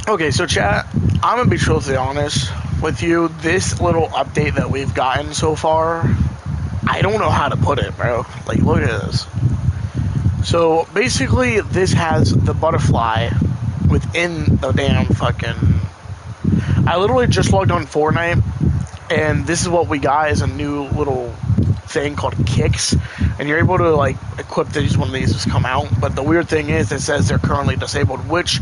Okay, so chat, I'm gonna be truthfully honest with you. This little update that we've gotten so far, I don't know how to put it, bro. Like, look at this. So basically, this has the butterfly within the damn fucking. I literally just logged on Fortnite, and this is what we got is a new little thing called kicks, and you're able to like equip these when these just come out. But the weird thing is, it says they're currently disabled, which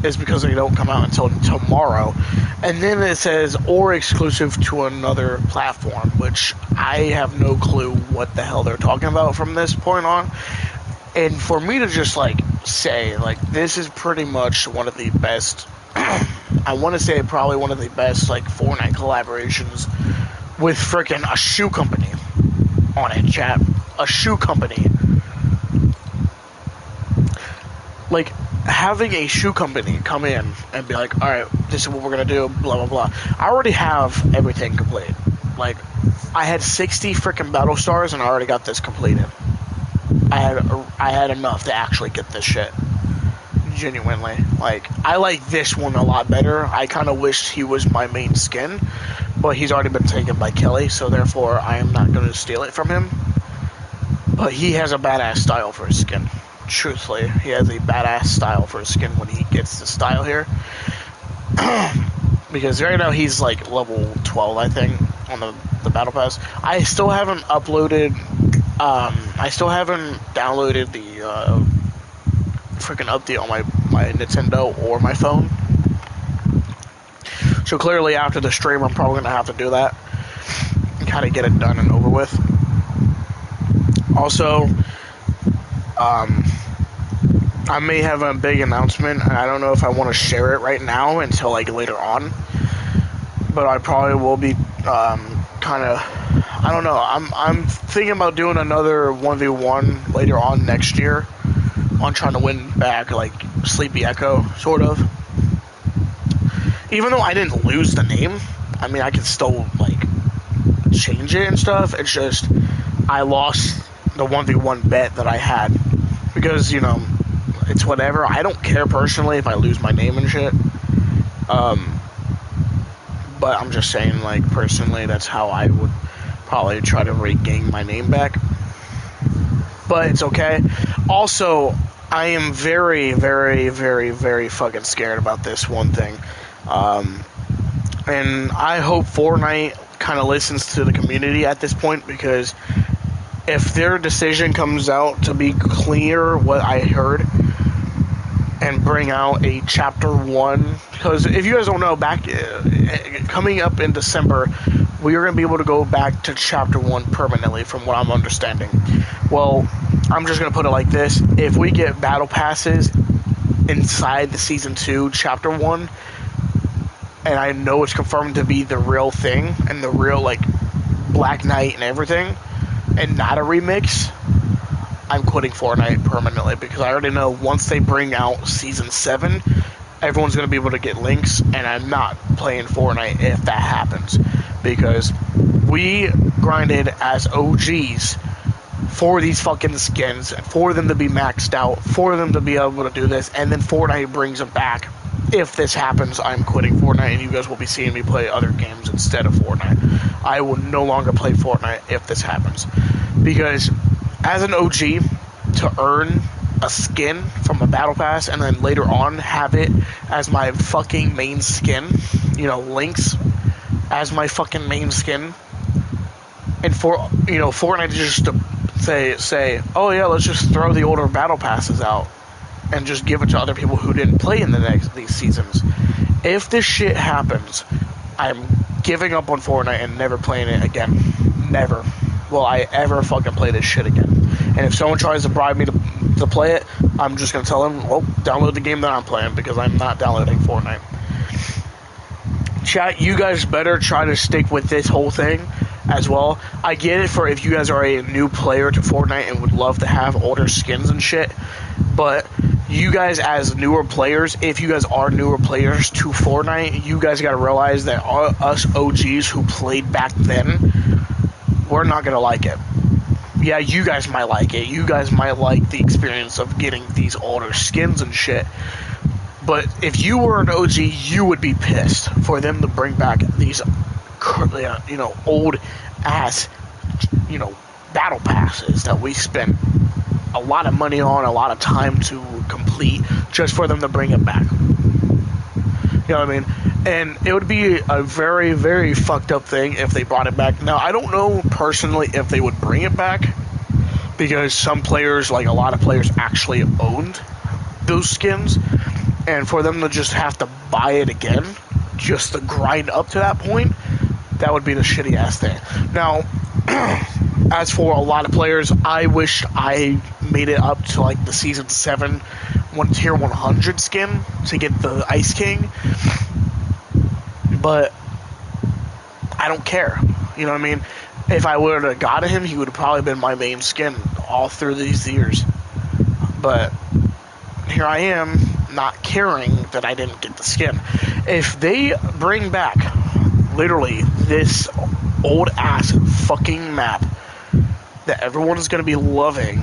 is because they don't come out until tomorrow. And then it says or exclusive to another platform, which I have no clue what the hell they're talking about from this point on. And for me to just like say like this is pretty much one of the best I want to say probably one of the best like Fortnite collaborations with freaking a shoe company on it, chat. A shoe company. Like, having a shoe company come in and be like, alright, this is what we're gonna do, blah, blah, blah. I already have everything complete. Like, I had 60 freaking battle stars and I already got this completed. I had enough to actually get this shit. Genuinely. Like, I like this one a lot better. I kind of wished he was my main skin, but he's already been taken by Kelly, so therefore I am not going to steal it from him. But he has a badass style for his skin. Truthfully, he has a badass style for his skin when he gets the style here. Because right now he's like level 12, I think, on the battle pass. I still haven't uploaded, I still haven't downloaded the freaking update on my Nintendo or my phone. So clearly after the stream I'm probably going to have to do that and kind of get it done and over with. Also, I may have a big announcement, and I don't know if I want to share it right now until like later on. But I probably will be kind of, I don't know. I'm thinking about doing another 1v1 later on next year on trying to win back like Sleepy Echo, sort of. Even though I didn't lose the name, I mean I can still like change it and stuff. It's just I lost the 1v1 bet that I had because, you know, it's whatever. I don't care personally if I lose my name and shit. But I'm just saying, like, personally, that's how I would probably try to regain my name back. But it's okay. Also, I am very, very, very, very fucking scared about this one thing. And I hope Fortnite kind of listens to the community at this point, because if their decision comes out to be clear what I heard and bring out a chapter 1, because if you guys don't know, back coming up in December we are going to be able to go back to chapter 1 permanently from what I'm understanding. Well, I'm just going to put it like this: if we get battle passes inside the season 2 chapter 1, and I know it's confirmed to be the real thing and the real like Black Knight and everything, and not a remix, I'm quitting Fortnite permanently, because I already know once they bring out Season 7, everyone's going to be able to get links, and I'm not playing Fortnite if that happens, because we grinded as OGs for these fucking skins, for them to be maxed out, for them to be able to do this, and then Fortnite brings them back. If this happens, I'm quitting Fortnite, and you guys will be seeing me play other games instead of Fortnite. I will no longer play Fortnite if this happens. Because as an OG, to earn a skin from a battle pass and then later on have it as my fucking main skin, you know, Lynx as my fucking main skin, and for, you know, Fortnite just to say, oh yeah, let's just throw the older battle passes out and just give it to other people who didn't play in these seasons. If this shit happens, I'm giving up on Fortnite and never playing it again. Never will I ever fucking play this shit again. And if someone tries to bribe me to play it, I'm just gonna tell them, well, download the game that I'm playing, because I'm not downloading Fortnite. Chat, you guys better try to stick with this whole thing as well. I get it for if you guys are a new player to Fortnite and would love to have older skins and shit, but you guys as newer players, if you guys are newer players to Fortnite, you guys gotta realize that us OGs who played back then, we're not gonna like it. Yeah, you guys might like it. You guys might like the experience of getting these older skins and shit. But if you were an OG, you would be pissed for them to bring back these, old ass, battle passes that we spent a lot of money on, a lot of time to complete, just for them to bring it back. You know what I mean? And it would be a very, very fucked up thing if they brought it back. Now, I don't know personally if they would bring it back, because some players, like a lot of players, actually owned those skins, and for them to just have to buy it again, just to grind up to that point, that would be the shitty ass thing. Now, as for a lot of players, I wish I made it up to like the season 7 tier 100 skin to get the Ice King, but I don't care. You know what I mean? If I would have gotten him, he would have probably been my main skin all through these years. But here I am, not caring that I didn't get the skin. If they bring back literally this old ass fucking map that everyone is going to be loving,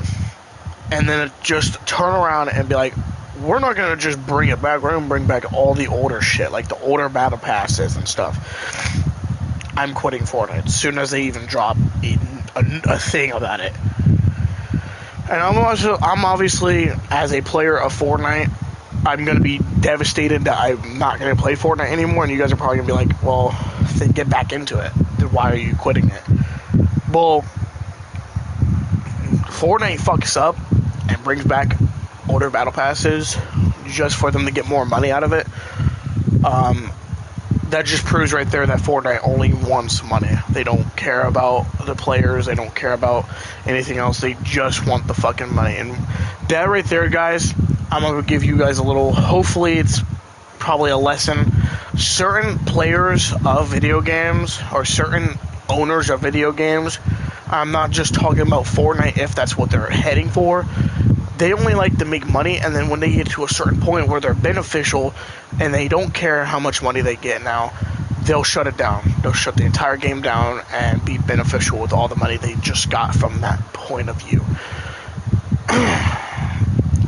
and then just turn around and be like, we're not going to just bring it back, we're going to bring back all the older shit, like the older battle passes and stuff, I'm quitting Fortnite as soon as they even drop a thing about it. And I'm obviously, as a player of Fortnite, I'm going to be devastated that I'm not going to play Fortnite anymore, and you guys are probably going to be like, well, then get back into it. Then why are you quitting it? Well, Fortnite fucks up and brings back older battle passes just for them to get more money out of it. That just proves right there that Fortnite only wants money. They don't care about the players. They don't care about anything else. They just want the fucking money. And that right there, guys, I'm going to give you guys a little, hopefully it's probably a lesson. Certain players of video games, or certain owners of video games, I'm not just talking about Fortnite if that's what they're heading for, they only like to make money, and then when they get to a certain point where they're beneficial and they don't care how much money they get now, they'll shut it down. They'll shut the entire game down and be beneficial with all the money they just got from that point of view.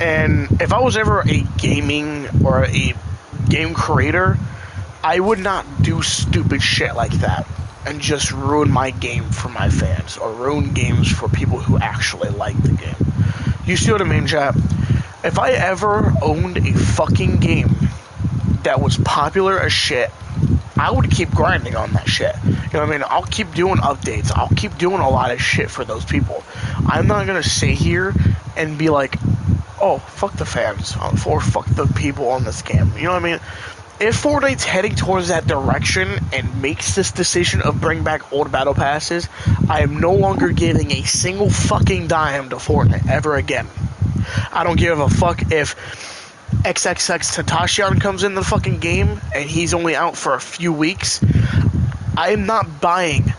And if I was ever a gaming or a game creator, I would not do stupid shit like that and just ruin my game for my fans, or ruin games for people who actually like the game. You see what I mean, chat? If I ever owned a fucking game that was popular as shit, I would keep grinding on that shit. You know what I mean? I'll keep doing updates. I'll keep doing a lot of shit for those people. I'm not gonna sit here and be like, oh, fuck the fans, or fuck the people on this game. You know what I mean? If Fortnite's heading towards that direction and makes this decision of bring back old battle passes, I am no longer giving a single fucking dime to Fortnite ever again. I don't give a fuck if XXX Tentacion comes in the fucking game and he's only out for a few weeks. I am not buying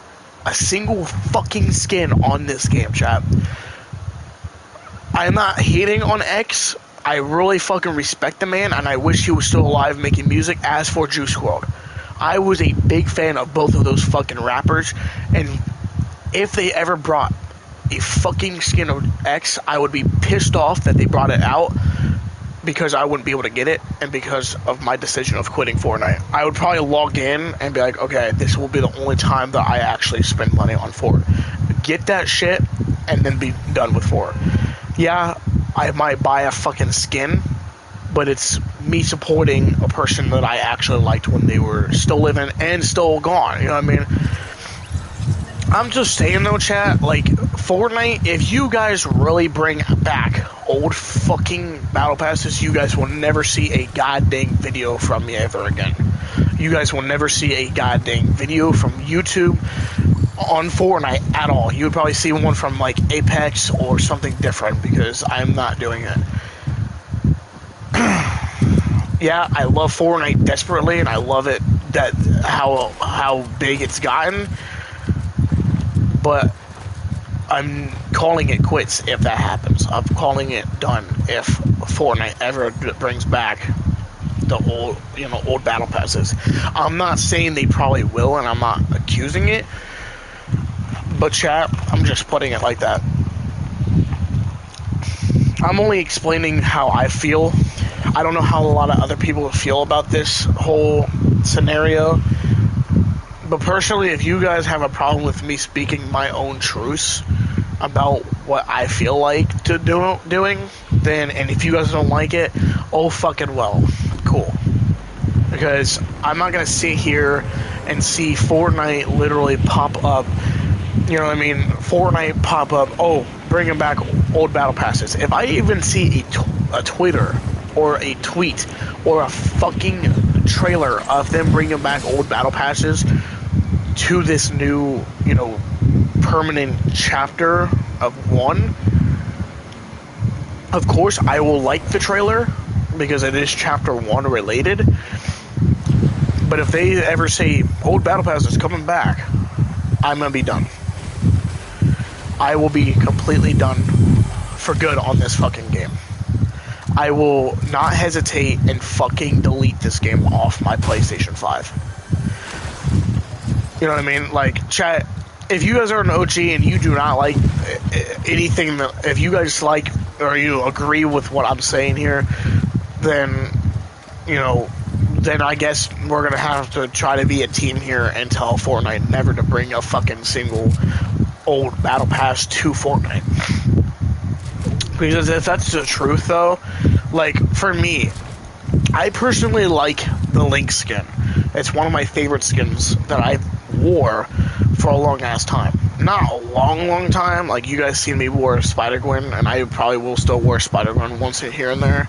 a single fucking skin on this game, chat. I am not hating on X. I really fucking respect the man, and I wish he was still alive making music. As for Juice WRLD, I was a big fan of both of those fucking rappers, and if they ever brought a fucking skin of X, I would be pissed off that they brought it out, because I wouldn't be able to get it, and because of my decision of quitting Fortnite. I would probably log in and be like, okay, this will be the only time that I actually spend money on Fortnite. Get that shit, and then be done with Fortnite. Yeah, I might buy a fucking skin, but it's me supporting a person that I actually liked when they were still living and still gone. You know what I mean? I'm just saying though, chat, like, Fortnite, if you guys really bring back old fucking battle passes, you guys will never see a goddamn video from me ever again. You guys will never see a goddamn video from YouTube on Fortnite at all. You would probably see one from like Apex or something different, because I'm not doing it. Yeah, I love Fortnite desperately, and I love it that how big it's gotten, but I'm calling it quits if that happens. I'm calling it done if Fortnite ever brings back the old battle passes. I'm not saying they probably will, and I'm not accusing it, but chat, I'm just putting it like that. I'm only explaining how I feel. I don't know how a lot of other people feel about this whole scenario, but personally, if you guys have a problem with me speaking my own truths about what I feel like doing, then, and if you guys don't like it, oh fucking well, cool. Because I'm not gonna sit here and see Fortnite literally pop up, you know what I mean? Fortnite pop up, oh, bringing back old battle passes. If I even see a Twitter or a tweet or a fucking trailer of them bringing back old battle passes to this new, you know, permanent chapter of 1, of course I will like the trailer because it is chapter 1 related. But if they ever say old battle pass is coming back, I'm gonna be done. I will be completely done for good on this fucking game. I will not hesitate and fucking delete this game off my PlayStation 5. You know what I mean? Like, chat, if you guys are an OG and you do not like anything that, if you guys like or you agree with what I'm saying here, then, you know, then I guess we're gonna have to try to be a team here and tell Fortnite never to bring a fucking single old battle pass to Fortnite. Because if that's the truth, though, like, for me, I personally like the Link skin. It's one of my favorite skins that I wore for a long ass time. Not a long time, like you guys seen me wear Spider-Gwen, and I probably will still wear Spider-Gwen once here and there.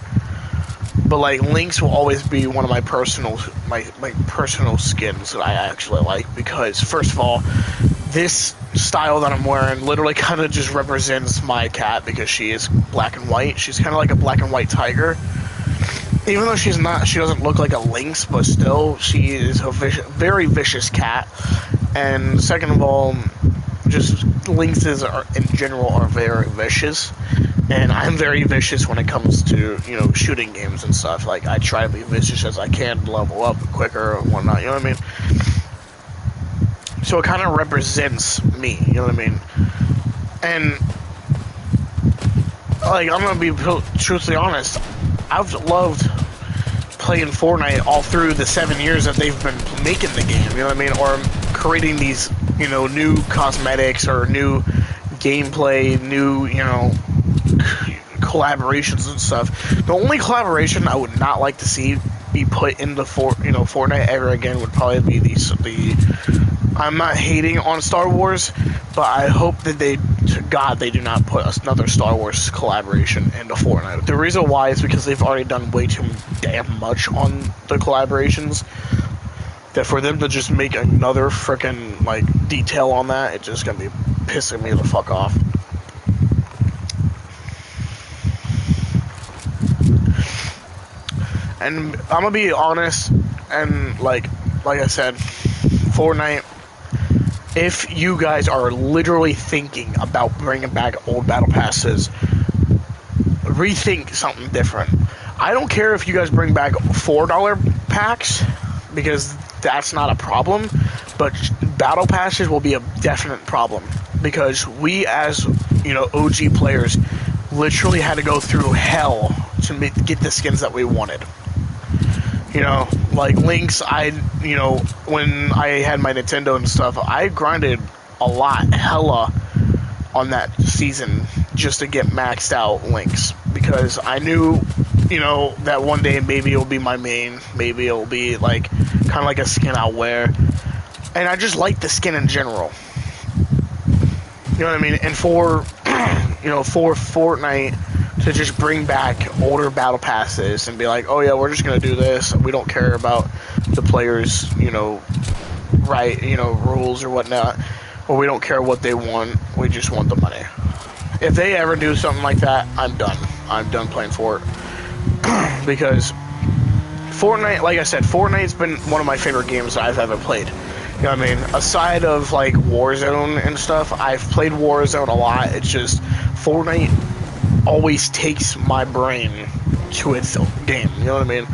But like, Link's will always be one of my personal skins that I actually like, because first of all, this style that I'm wearing literally kind of just represents my cat, because she is black and white. She's kind of like a black and white tiger. Even though she doesn't look like a lynx, but still, she is a very vicious cat. And second of all, just lynxes in general are very vicious. And I'm very vicious when it comes to, you know, shooting games and stuff. Like, I try to be vicious as I can, level up quicker and whatnot, you know what I mean? So it kind of represents me, you know what I mean? And, like, I'm going to be truthfully honest, I've loved playing Fortnite all through the 7 years that they've been making the game, you know what I mean? Or creating these, you know, new cosmetics or new gameplay, new, you know, collaborations and stuff. The only collaboration I would not like to see be put into Fortnite ever again would probably be the I'm not hating on Star Wars, but I hope that they do not put another Star Wars collaboration into Fortnite. The reason why is because they've already done way too damn much on the collaborations, that for them to just make another freaking, like, detail on that, it's just gonna be pissing me the fuck off. And I'm gonna be honest, and like I said, Fortnite, if you guys are literally thinking about bringing back old battle passes, rethink something different. I don't care if you guys bring back $4 packs, because that's not a problem, but battle passes will be a definite problem, because we, as, you know, OG players, literally had to go through hell to get the skins that we wanted. You know, like Link's, you know, when I had my Nintendo and stuff, I grinded a lot, hella, on that season just to get maxed out Link's, because I knew, you know, that one day maybe it'll be my main, maybe it'll be like kind of like a skin I'll wear, and I just like the skin in general. You know what I mean? And for you know, for Fortnite to just bring back older battle passes and be like, oh yeah, we're just gonna do this, we don't care about the players, you know, right, you know, rules or whatnot, or we don't care what they want, we just want the money. If they ever do something like that, I'm done playing Fort. Because Fortnite, like I said, Fortnite's been one of my favorite games that I've ever played. You know what I mean? Aside of like Warzone and stuff, I've played Warzone a lot. It's just Fortnite always takes my brain to its game. You know what I mean?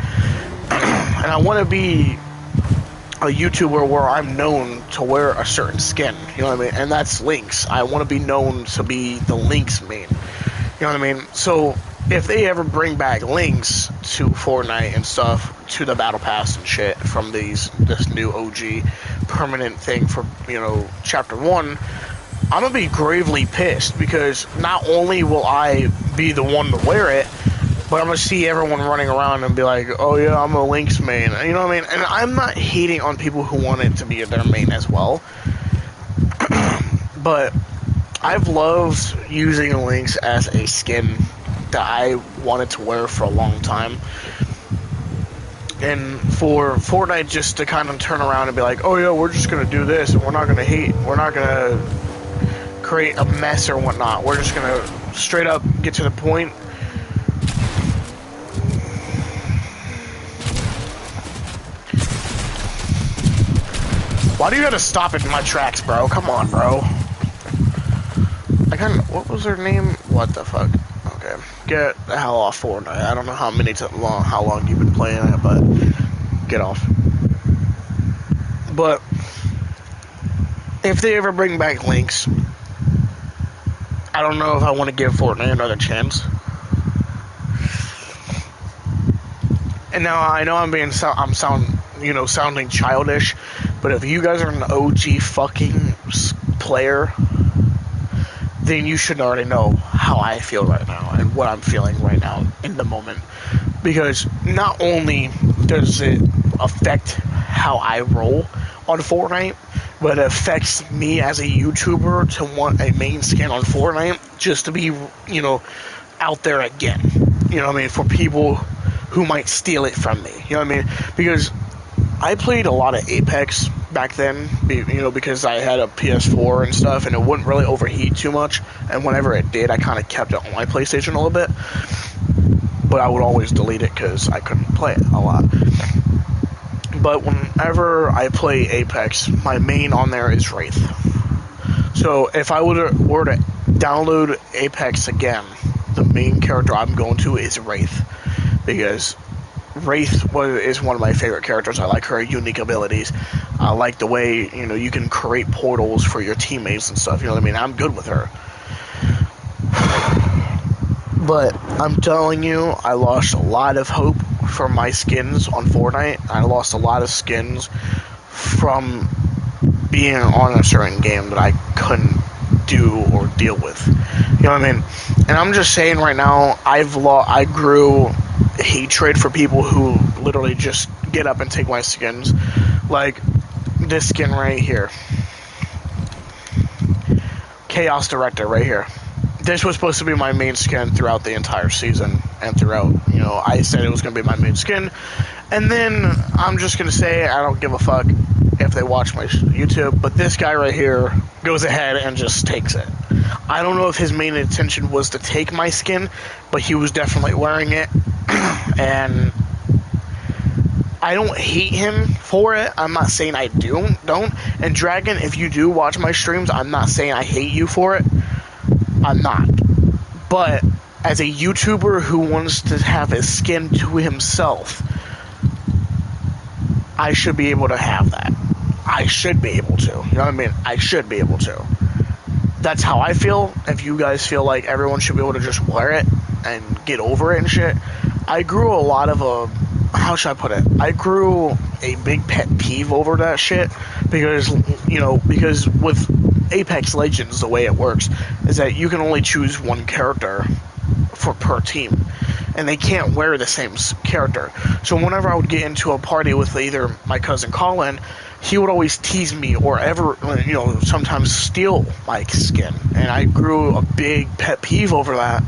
And I want to be a YouTuber where I'm known to wear a certain skin. You know what I mean? And that's Link's. I want to be known to be the Link's main. You know what I mean? So if they ever bring back links to Fortnite and stuff, to the battle pass and shit from this new OG permanent thing for, chapter 1, I'm gonna be gravely pissed, because not only will I be the one to wear it, but I'm gonna see everyone running around and be like, oh yeah, I'm a Lynx main, you know what I mean? And I'm not hating on people who want it to be their main as well, but I've loved using Lynx as a skin that I wanted to wear for a long time. And for Fortnite just to kind of turn around and be like, oh yeah, we're just gonna do this, and we're not gonna create a mess or whatnot. We're just gonna straight up get to the point. Why do you gotta stop in my tracks, bro? Come on, bro. What was her name? What the fuck? Okay, get the hell off Fortnite. I don't know how long you've been playing it, but get off. But if they ever bring back Lynx, I don't know if I want to give Fortnite another chance. And now I know I'm sounding childish, but if you guys are an OG fucking player, then you should already know how I feel right now and what I'm feeling right now in the moment. Because not only does it affect how I roll on Fortnite, but it affects me as a YouTuber to want a main skin on Fortnite just to be, out there again. You know what I mean? For people who might steal it from me. You know what I mean? Because I played a lot of Apex back then, because I had a PS4 and stuff, and it wouldn't really overheat too much. And whenever it did, I kind of kept it on my PlayStation a little bit. But I would always delete it because I couldn't play it a lot. But whenever I play Apex, my main on there is Wraith. So if I were to download Apex again, the main character I'm going to is Wraith. Because Wraith is one of my favorite characters. I like her unique abilities. I like the way, you can create portals for your teammates and stuff. You know what I mean? I'm good with her. But I'm telling you, I lost a lot of hope from my skins on Fortnite. I lost a lot of skins from being on a certain game that I couldn't do or deal with. You know what I mean? And I'm just saying right now, I grew hatred for people who literally just get up and take my skins. Like this skin right here, Chaos Director right here. This was supposed to be my main skin throughout the entire season, and throughout, I said it was going to be my main skin. And then I'm just going to say I don't give a fuck if they watch my YouTube, but this guy right here goes ahead and just takes it. I don't know if his main intention was to take my skin, but he was definitely wearing it. And I don't hate him for it. I'm not saying I don't. And Dragon, if you do watch my streams, I'm not saying I hate you for it. I'm not. But as a YouTuber who wants to have his skin to himself, I should be able to have that. I should be able to. You know what I mean? I should be able to. That's how I feel. If you guys feel like everyone should be able to just wear it and get over it and shit, I grew a lot of how should I put it? I grew a big pet peeve over that shit because with Apex Legends, the way it works is that you can only choose one character per team, and they can't wear the same character. So whenever I would get into a party with either my cousin Colin, he would always tease me or sometimes steal my skin, and I grew a big pet peeve over that.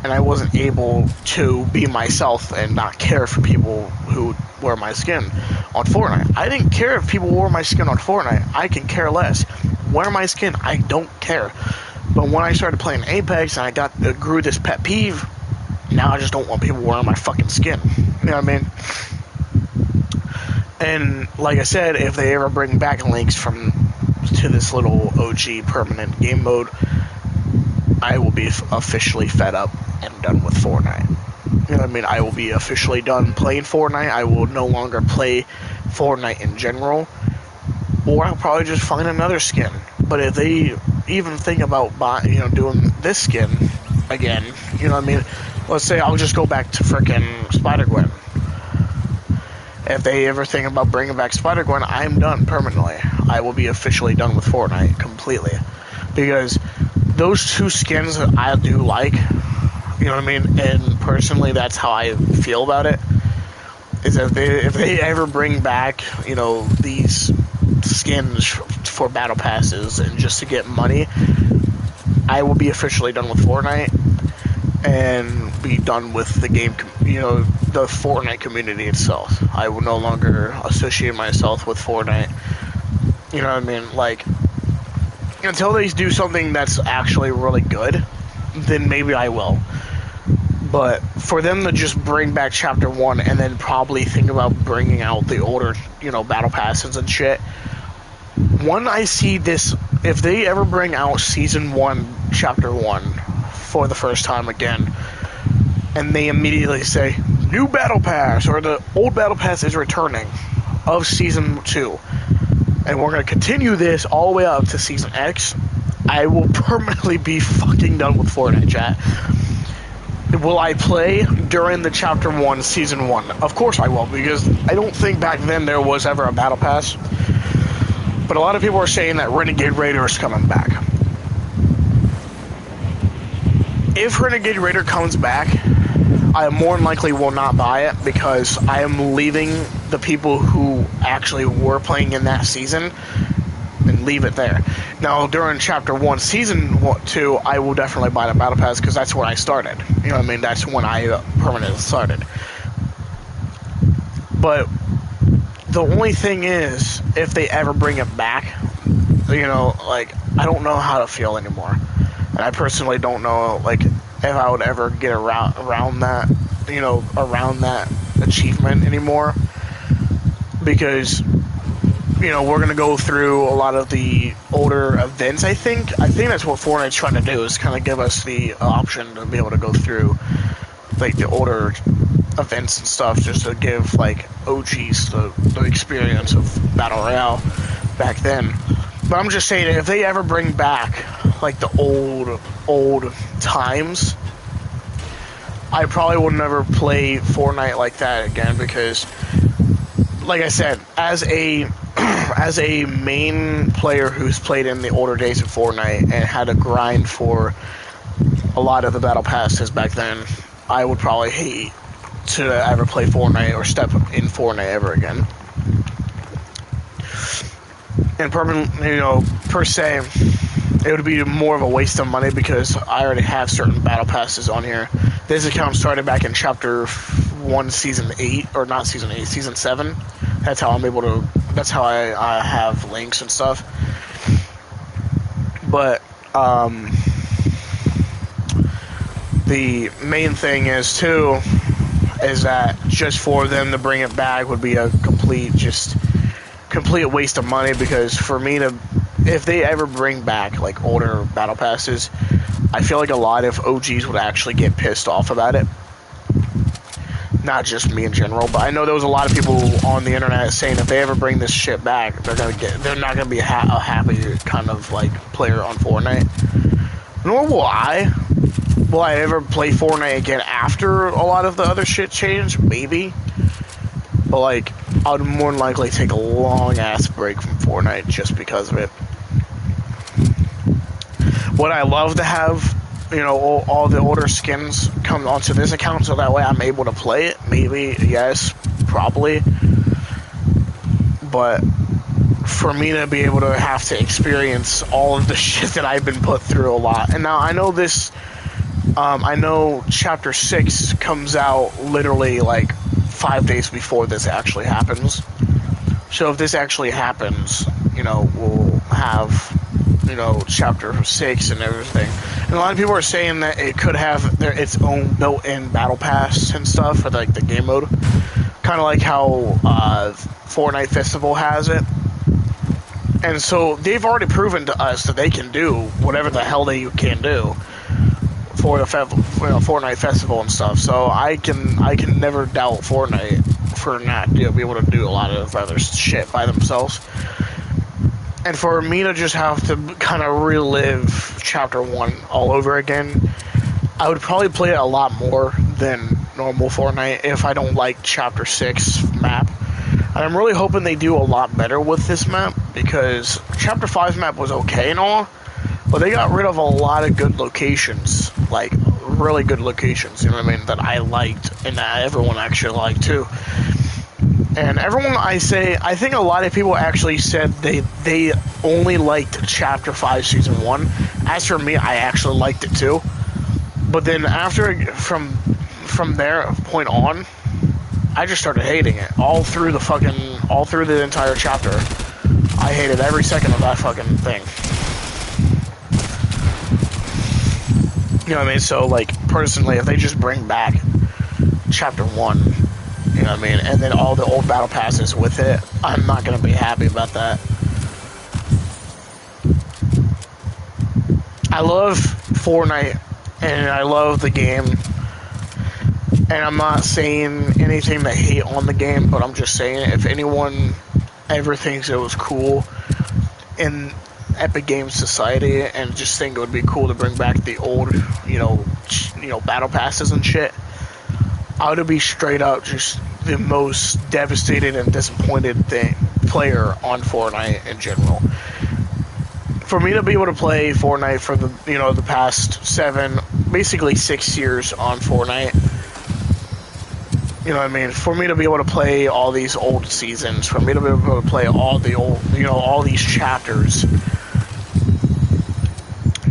And I wasn't able to be myself and not care for people who wear my skin on Fortnite. I didn't care if people wore my skin on Fortnite. I can care less. Wear my skin, I don't care. But when I started playing Apex and I grew this pet peeve, now I just don't want people wearing my fucking skin. You know what I mean? And like I said, if they ever bring back links to this little OG permanent game mode, I will be officially fed up and done with Fortnite. You know what I mean? I will be officially done playing Fortnite. I will no longer play Fortnite in general. Or I'll probably just find another skin. But if they even think about doing this skin again, you know what I mean? let's say I'll just go back to frickin' Spider-Gwen. If they ever think about bringing back Spider-Gwen, I'm done permanently. I will be officially done with Fortnite completely. Because those two skins that I do like, you know what I mean? And personally, that's how I feel about it. Is if they ever bring back, you know, these skins for battle passes and just to get money, I will be officially done with Fortnite and be done with the game, you know, the Fortnite community itself. I will no longer associate myself with Fortnite. You know what I mean? Like, until they do something that's actually really good, then maybe I will. But for them to just bring back Chapter 1 and then probably think about bringing out the older, you know, battle passes and shit. When I see this, if they ever bring out Season 1, Chapter 1 for the first time again, and they immediately say, new battle pass, or the old battle pass is returning of Season 2, and we're going to continue this all the way up to Season X, I will permanently be fucking done with Fortnite, chat. Will I play during the Chapter 1, Season 1? Of course I will, because I don't think back then there was ever a battle pass. But a lot of people are saying that Renegade Raider is coming back. If Renegade Raider comes back, I more than likely will not buy it, because I am leaving the people who actually were playing in that season and leave it there. Now, during Chapter 1, Season 2, I will definitely buy the Battle Pass, because that's where I started. You know what I mean? That's when I permanently started. But the only thing is, if they ever bring it back, you know, like, I don't know how to feel anymore. And I personally don't know, like, if I would ever get around that, you know, around that achievement anymore. Because, you know, we're going to go through a lot of the older events, I think. I think that's what Fortnite's trying to do, is kind of give us the option to be able to go through, like, the older events and stuff, just to give, like, OGs the experience of Battle Royale back then. But I'm just saying, if they ever bring back, like, the old times, I probably will never play Fortnite like that again, because, like I said, as a main player who's played in the older days of Fortnite and had to grind for a lot of the battle passes back then, I would probably hate to ever play Fortnite or step in Fortnite ever again. And per se, it would be more of a waste of money, because I already have certain battle passes on here. This account started back in Chapter 1, Season 8, or not Season 8, Season 7. That's how I'm able to, that's how I have links and stuff. But, the main thing is, too, is that just for them to bring it back would be a complete waste of money, because for me to, if they ever bring back, like, older battle passes, I feel like a lot of OGs would actually get pissed off about it. Not just me in general, but I know there was a lot of people on the internet saying if they ever bring this shit back, they're not gonna be a happy kind of, like, player on Fortnite. Nor will I. Will I ever play Fortnite again after a lot of the other shit changed? Maybe. But, like, I would more than likely take a long-ass break from Fortnite just because of it. Would I love to have, you know, all the older skins come onto this account so that way I'm able to play it? Maybe, yes, probably. But for me to be able to have to experience all of the shit that I've been put through a lot. And now I know this, I know Chapter 6 comes out literally like 5 days before this actually happens. So if this actually happens, you know, we'll have, you know, Chapter 6 and everything. And a lot of people are saying that it could have its own built-in battle pass and stuff for, like, the game mode. Kind of like how Fortnite Festival has it. And so they've already proven to us that they can do whatever the hell they can do for the Fortnite Festival and stuff. So I can never doubt Fortnite for not be able to do a lot of other shit by themselves. And for me to just have to kind of relive Chapter 1 all over again, I would probably play it a lot more than normal Fortnite if I don't like Chapter 6 map. And I'm really hoping they do a lot better with this map, because Chapter 5 map was okay and all, but they got rid of a lot of good locations, like really good locations, you know what I mean, that I liked and that everyone actually liked too. And everyone, I think a lot of people actually said they only liked Chapter 5 Season 1. As for me, I actually liked it too. But then from there point on, I just started hating it. All through the entire chapter. I hated every second of that fucking thing. You know what I mean? So, like, personally, if they just bring back Chapter 1, you know what I mean, and then all the old battle passes with it, I'm not going to be happy about that. I love Fortnite, and I love the game, and I'm not saying anything to hate on the game, but I'm just saying if anyone ever thinks it was cool in Epic Games Society and just think it would be cool to bring back the old, you know, battle passes and shit, I would be straight up just the most devastated and disappointed player on Fortnite in general. For me to be able to play Fortnite for the past 7, basically 6 years on Fortnite, you know what I mean? For me to be able to play all these old seasons, for me to be able to play all the old, all these chapters,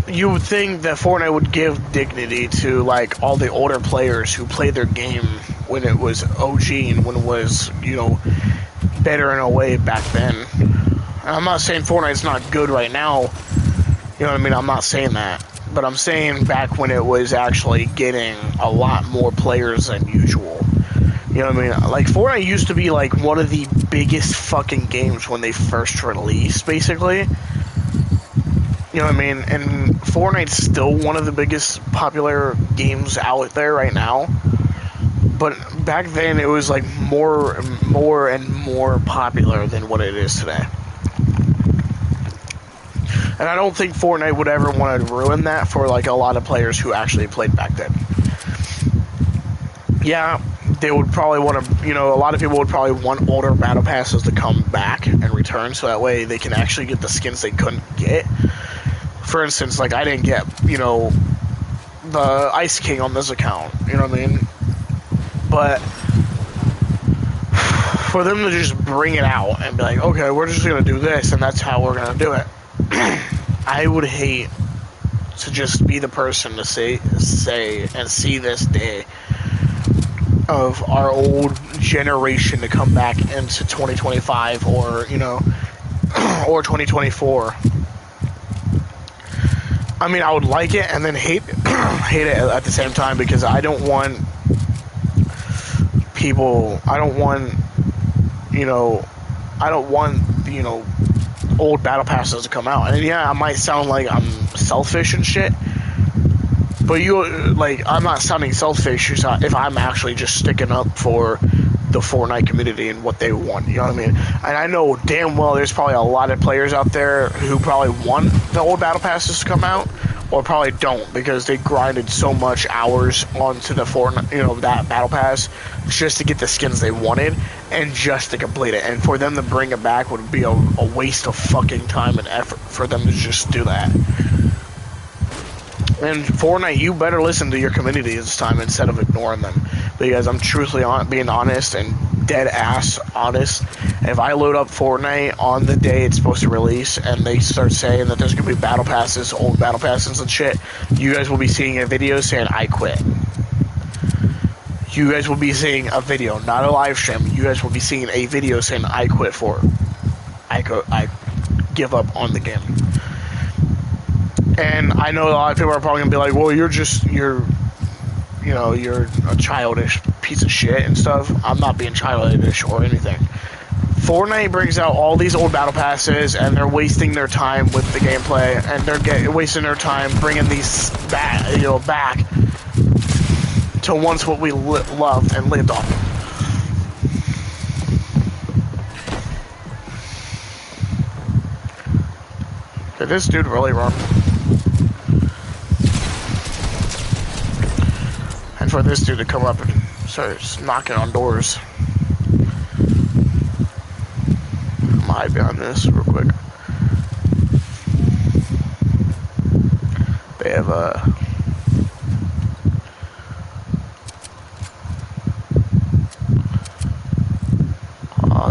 you would think that Fortnite would give dignity to, like, all the older players who played their game when it was OG and when it was, better in a way back then. I'm not saying Fortnite's not good right now, you know what I mean? I'm not saying that. But I'm saying back when it was actually getting a lot more players than usual. You know what I mean? Like, Fortnite used to be, like, one of the biggest fucking games when they first released, basically. You know what I mean? And Fortnite's still one of the biggest popular games out there right now. But back then, it was, like, more and more popular than what it is today. And I don't think Fortnite would ever want to ruin that for, like, a lot of players who actually played back then. Yeah, they would probably want to, a lot of people would probably want older battle passes to come back and return, so that way they can actually get the skins they couldn't get. For instance, like, I didn't get, the Ice King on this account, you know what I mean? But for them to just bring it out and be like, okay, we're just going to do this, and that's how we're going to do it. I would hate to just be the person to say and see this day of our old generation to come back into 2025 or, or 2024. I mean, I would like it and then hate it at the same time, because I don't want old battle passes to come out. And yeah, I might sound like I'm selfish and shit, but I'm not sounding selfish if I'm actually just sticking up for the Fortnite community and what they want, you know what I mean? And I know damn well there's probably a lot of players out there who probably want the old battle passes to come out, or probably don't, because they grinded so much hours onto the Fortnite, that battle pass just to get the skins they wanted and just to complete it. And for them to bring it back would be a waste of fucking time and effort for them to just do that. And Fortnite, you better listen to your community this time instead of ignoring them, because I'm truthfully being honest and dead ass honest. If I load up Fortnite on the day it's supposed to release and they start saying that there's gonna be battle passes, old battle passes and shit, you guys will be seeing a video saying I quit. You guys will be seeing a video, not a live stream. You guys will be seeing a video saying I quit for it. I give up on the game. And I know a lot of people are probably gonna be like, well, you're a childish piece of shit and stuff. I'm not being childish or anything. Fortnite brings out all these old battle passes, and they're wasting their time with the gameplay, and they're wasting their time bringing these back to once what we loved and lived on. Did this dude really run? for this dude to come up and start knocking on doors. I'm gonna hide behind this real quick. They have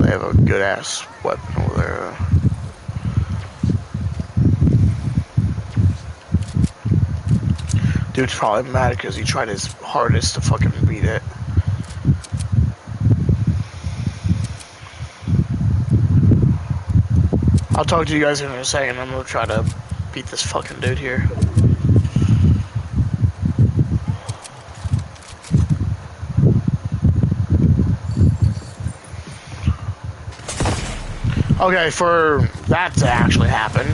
they have a good ass weapon over there. Dude's probably mad because he tried his hardest to fucking beat it. I'll talk to you guys in a second. I'm gonna try to beat this fucking dude here. Okay, for that to actually happen,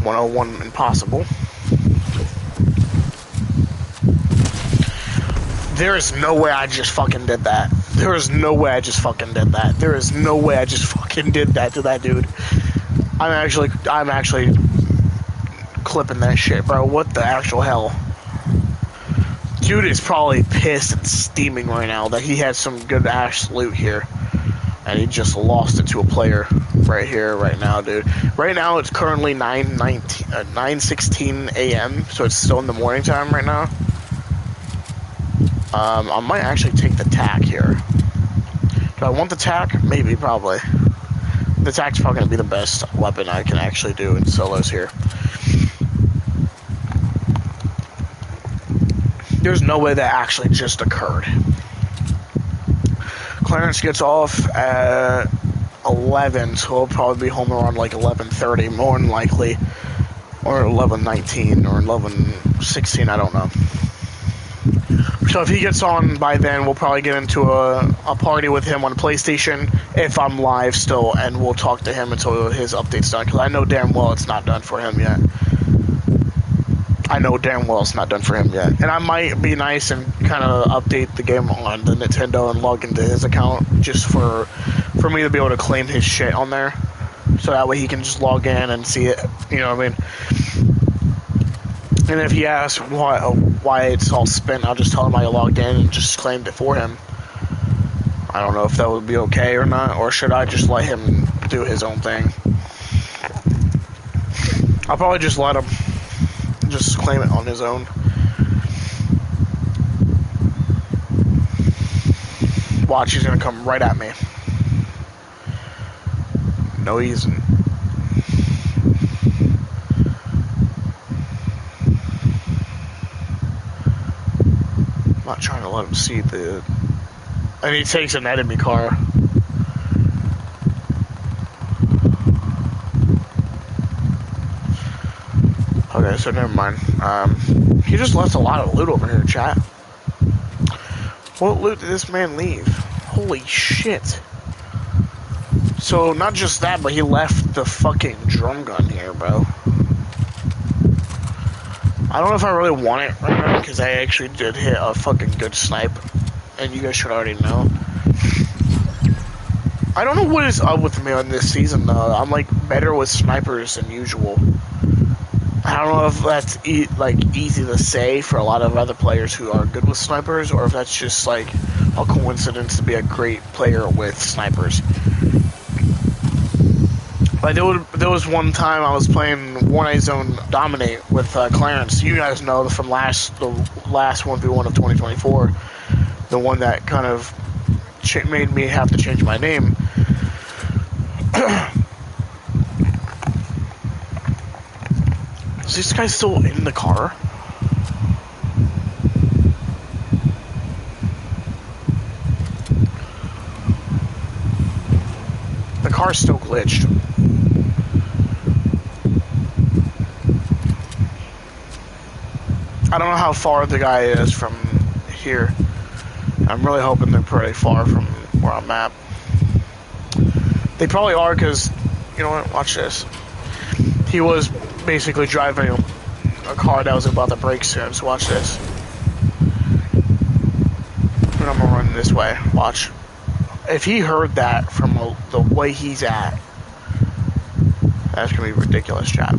101 impossible. There is no way I just fucking did that. There is no way I just fucking did that. There is no way I just fucking did that to that dude. I'm actually clipping that shit, bro. What the actual hell? Dude is probably pissed and steaming right now that he had some good ass loot here. And he just lost it to a player right here, right now, dude. Right now, it's currently 9:16 a.m., so it's still in the morning time right now. I might actually take the tack here. Do I want the tack? Maybe, probably. The tack's probably going to be the best weapon I can actually do in solos here. There's no way that actually just occurred. Clarence gets off at 11, so he'll probably be home around like 11:30, more than likely, or 11:19 or 11:16. I don't know. So if he gets on by then, we'll probably get into a party with him on PlayStation if I'm live still, and we'll talk to him until his update's done. Because I know damn well it's not done for him yet. And I might be nice and kind of update the game on the Nintendo and log into his account just for me to be able to claim his shit on there. So that way he can just log in and see it. You know what I mean? And if he asks why it's all spent, I'll just tell him I logged in and just claimed it for him. I don't know if that would be okay or not, or should I just let him do his own thing? I'll probably just let him just claim it on his own. Watch, he's gonna come right at me. No, he isn't. I'm not trying to let him see the... And he takes an enemy car. Okay, so never mind. He just left a lot of loot over here, chat. What loot did this man leave? Holy shit. So, not just that, but he left the fucking drum gun here, bro. I don't know if I really want it right now, because I actually did hit a fucking good snipe. And you guys should already know. I don't know what is up with me on this season, though. I'm, like, better with snipers than usual. I don't know if that's easy to say for a lot of other players who are good with snipers, or if that's just like a coincidence to be a great player with snipers. Like there was one time I was playing Fortnite Zone Dominate with Clarence. You guys know from the last 1v1 of 2024, the one that kind of made me have to change my name. Is this guy still in the car? The car's still glitched. I don't know how far the guy is from here. I'm really hoping they're pretty far from where I'm at. They probably are, because, you know what, watch this. He was basically driving a car that was about to break soon, so watch this. And I'm gonna run this way, watch. If he heard that from the way he's at, that's gonna be ridiculous, chat.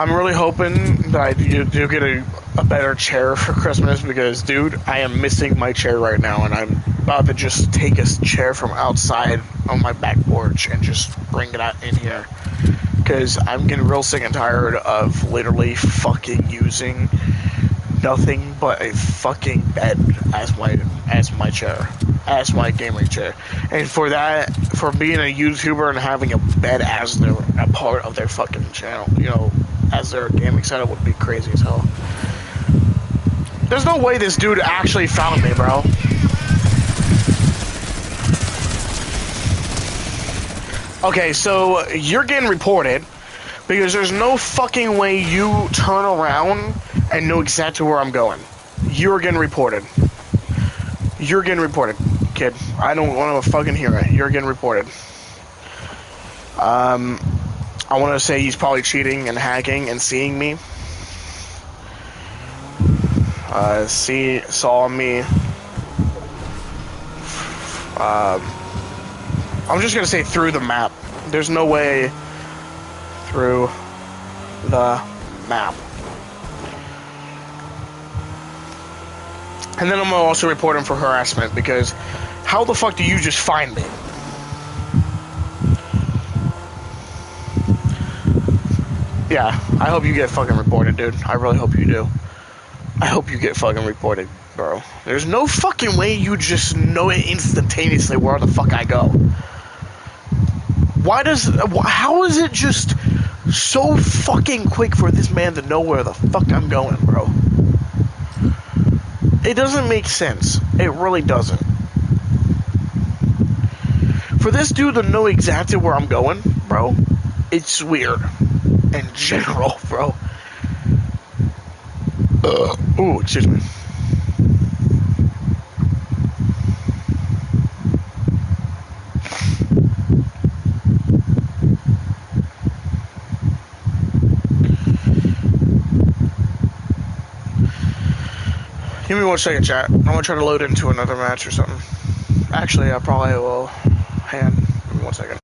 I'm really hoping that I do get a better chair for Christmas because, dude, I am missing my chair right now, and I'm about to just take a chair from outside on my back porch and just bring it out in here. Because I'm getting real sick and tired of literally fucking using nothing but a fucking bed as my chair, as my gaming chair. And for that, for being a YouTuber and having a bed as a part of their fucking channel, you know, as their gaming setup would be crazy as hell. There's no way this dude actually found me, bro. Okay, so you're getting reported because there's no fucking way you turn around and know exactly where I'm going. You're getting reported. You're getting reported, kid. I don't want to fucking hear it. You're getting reported. I want to say he's probably cheating and hacking and seeing me. Saw me. I'm just gonna say through the map. There's no way through the map. And then I'm gonna also report him for harassment because how the fuck do you just find me? Yeah, I hope you get fucking reported, dude. I really hope you do. I hope you get fucking reported, bro. There's no fucking way you just know it instantaneously where the fuck I go. How is it just so fucking quick for this man to know where the fuck I'm going, bro? It doesn't make sense. It really doesn't. For this dude to know exactly where I'm going, bro, it's weird. In general, bro. Ooh, excuse me. Give me 1 second, chat. I'm gonna try to load into another match or something. Actually, I probably will. Give me 1 second.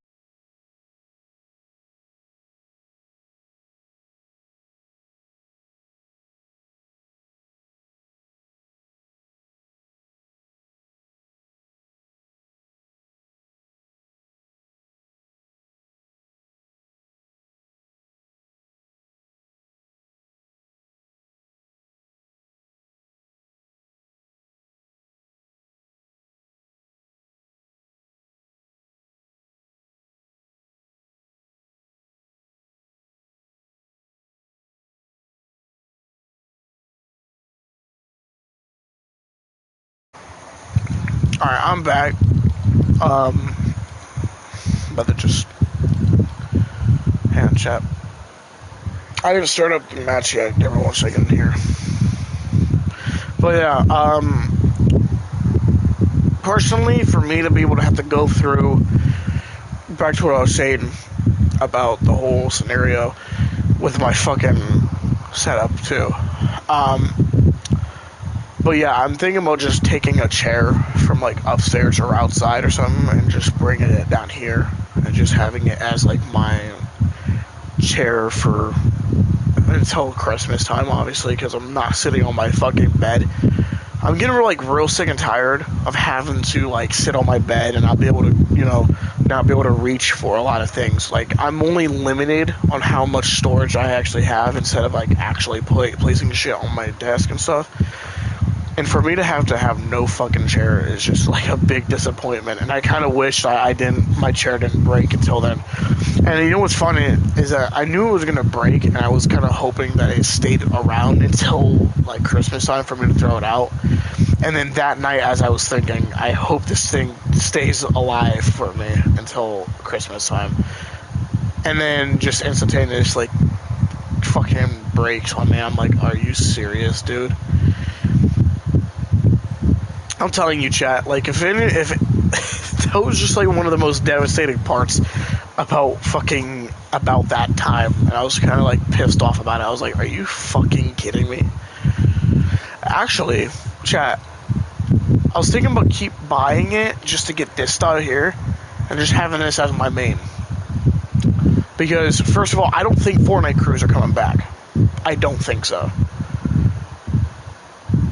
Alright, I'm back. About to just hand chat. I didn't start up the match yet. Give me 1 second here. But yeah, personally, for me to be able to have to go through, back to what I was saying about the whole scenario with my fucking setup too. But yeah, I'm thinking about just taking a chair from like upstairs or outside or something and just bringing it down here and just having it as like my chair for until Christmas time, obviously, because I'm not sitting on my fucking bed. I'm getting like real sick and tired of having to like sit on my bed and not be able to, you know, not be able to reach for a lot of things. Like I'm only limited on how much storage I actually have instead of like actually placing shit on my desk and stuff. And for me to have no fucking chair is just like a big disappointment. And I kind of wish my chair didn't break until then. And you know what's funny is that I knew it was gonna break, and I was kind of hoping that it stayed around until like Christmas time for me to throw it out. And then that night, as I was thinking, I hope this thing stays alive for me until Christmas time. And then just instantaneous like fucking breaks on me. I'm like, are you serious, dude? I'm telling you, chat, like, if that was just, like, one of the most devastating parts about that time, and I was kind of, like, pissed off about it. I was like, are you fucking kidding me? Actually, chat, I was thinking about keep buying it just to get this out here, and just having this as my main. Because, first of all, I don't think Fortnite crews are coming back. I don't think so.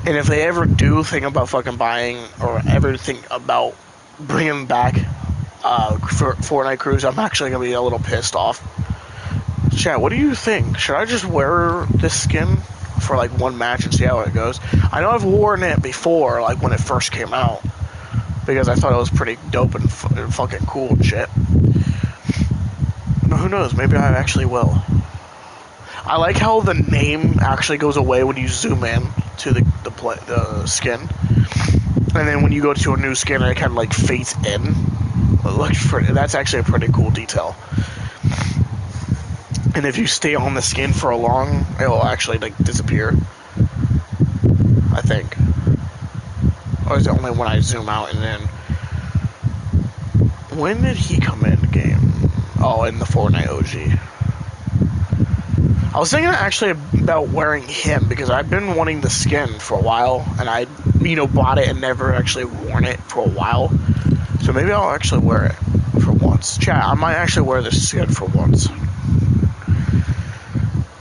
And if they ever do think about fucking buying or ever think about bringing back Fortnite crews, I'm actually going to be a little pissed off. Chat, what do you think? Should I just wear this skin for like one match and see how it goes? I know I've worn it before, like when it first came out, because I thought it was pretty dope and fucking cool and shit. But who knows? Maybe I actually will. I like how the name actually goes away when you zoom in to the skin, and then when you go to a new skin, it kind of like fades in. That's actually a pretty cool detail. And if you stay on the skin for a long, it'll actually like disappear. I think. Or is it only when I zoom out and then? When did he come in the game? Oh, in the Fortnite OG. I was thinking actually about wearing him because I've been wanting the skin for a while, and I, bought it and never actually worn it for a while. So maybe I'll actually wear it for once. Chat, I might actually wear this skin for once.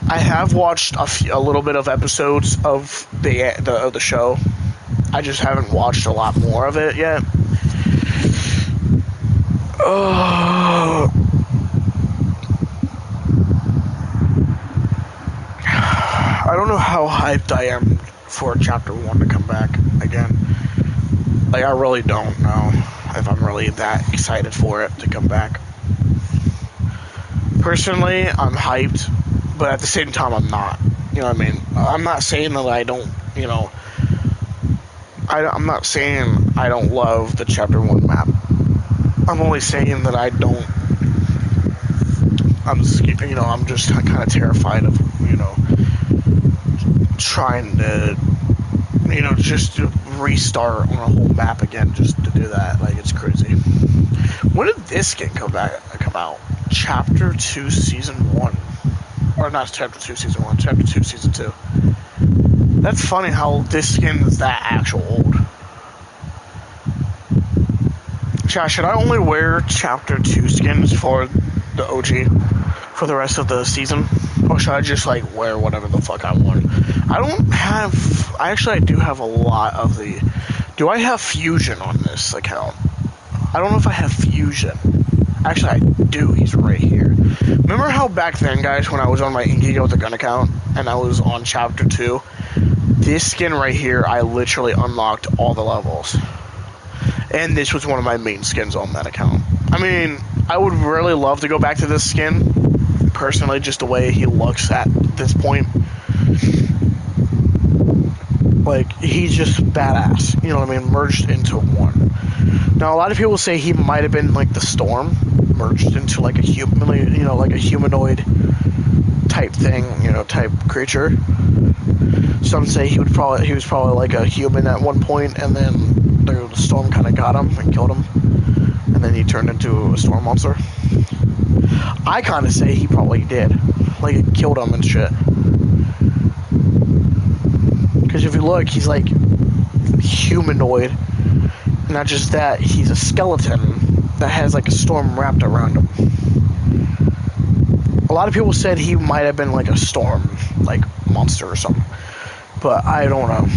I have watched a little bit of episodes of the show. I just haven't watched a lot more of it yet. I don't know how hyped I am for Chapter 1 to come back again. Like, I really don't know if I'm really that excited for it to come back. Personally, I'm hyped, but at the same time, I'm not. You know what I mean? I'm not saying that I don't, I'm not saying I don't love the Chapter 1 map. I'm only saying that I don't. I'm just kind of terrified of, trying to, just to restart on a whole map again just to do that. Like, it's crazy. When did this skin come out? Chapter 2 Season 1. Or not Chapter 2 Season 1, Chapter 2 Season 2. That's funny how this skin is that actual old. Chat, should I only wear Chapter 2 skins for the OG for the rest of the season? Or should I just, wear whatever the fuck I want? I do have a lot of the... Do I have Fusion on this account? I don't know if I have Fusion. Actually, I do. He's right here. Remember how back then, guys, when I was on my Ingigo with the gun account, and I was on Chapter 2, this skin right here, I literally unlocked all the levels. And this was one of my main skins on that account. I mean, I would really love to go back to this skin, personally, just the way he looks at this point. Like, he's just badass, you know what I mean, merged into one. Now, a lot of people say he might have been like the Storm, merged into like a humanoid type thing, type creature. Some say he was probably like a human at one point, and then the Storm kind of got him and killed him, and then he turned into a Storm monster. I kind of say he probably did, like it killed him and shit. Because if you look, he's like humanoid. Not just that, he's a skeleton that has like a storm wrapped around him. A lot of people said he might have been like a storm, like monster or something. But I don't know.